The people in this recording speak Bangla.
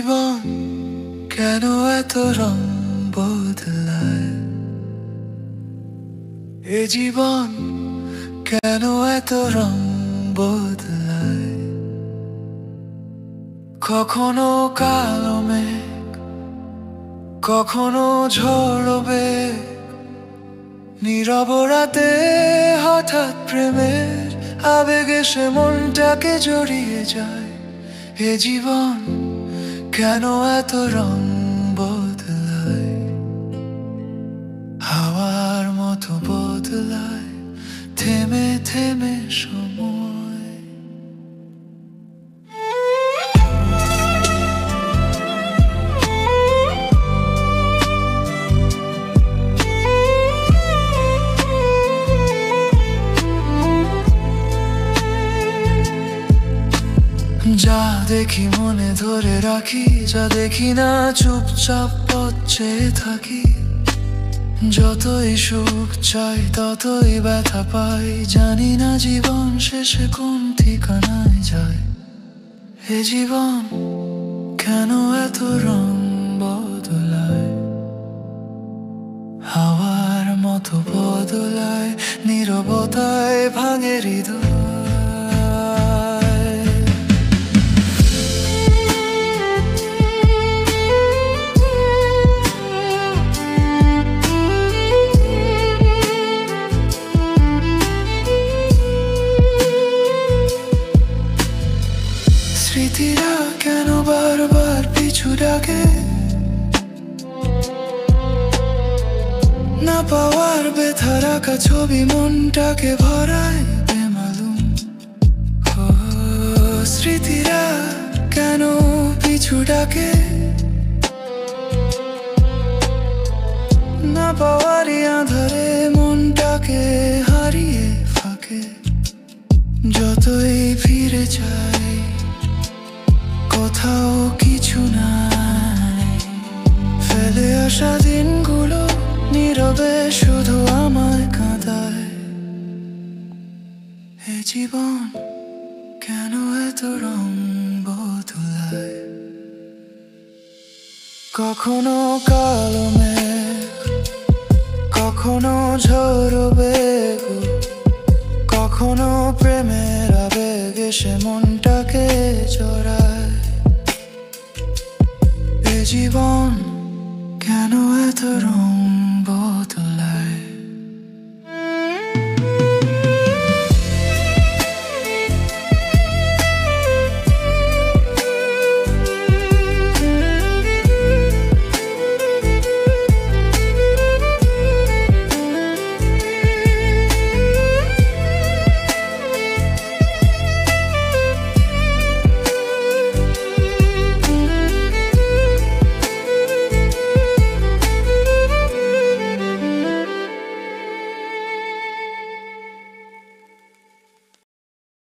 জীবন কেন এত রং বদলায়? এ জীবন কেন এত রং বদলায়? কখনো কালো মেঘ, কখনো ঝড় বেগ, নীরব রাতে হঠাৎ প্রেমের আবেগ এসে মনটাকে জড়িয়ে যায়। এ জীবন কেন এত রং বদলায়? হাওয়ার মতো বদলায় থেমে থেমে সময়। যা দেখি মনে ধরে রাখি, যা দেখি না চুপচাপ পথ চেয়ে থাকি। যতই সুখ চাই ততই ব্যথা পাই, জানি না জীবন শেষে কোন ঠিকানায় যায়। এ জীবন কেন এত রং বদলায়? হাওয়ার মতো বদলায়, নীরবতায় ভাঙে হৃদয়। স্মৃতিরা কেন বারবার পিছু ডাকে? না পাওয়ার ব্যথা রাখা ছবি মনটাকে ভরায় বেমালুম। স্মৃতিরা কেন পিছু ডাকে? না পাওয়ারই আঁধারে মনটাকে হারিয়ে ফাঁকে। যতই ফিরে যাই কোথাও কিছু নাই, ফেলে আসা দিনগুলো নীরবে শুধু আমায় কাঁদায়। এ জীবন কেন এত রং বদলায়? কখনো কালো মেঘ, কখনো ঝড় বেগ, কখনো প্রেমের আবেগ এসে মনটাকে জড়ায়। এ জীবন কেন এত রং বদলায়?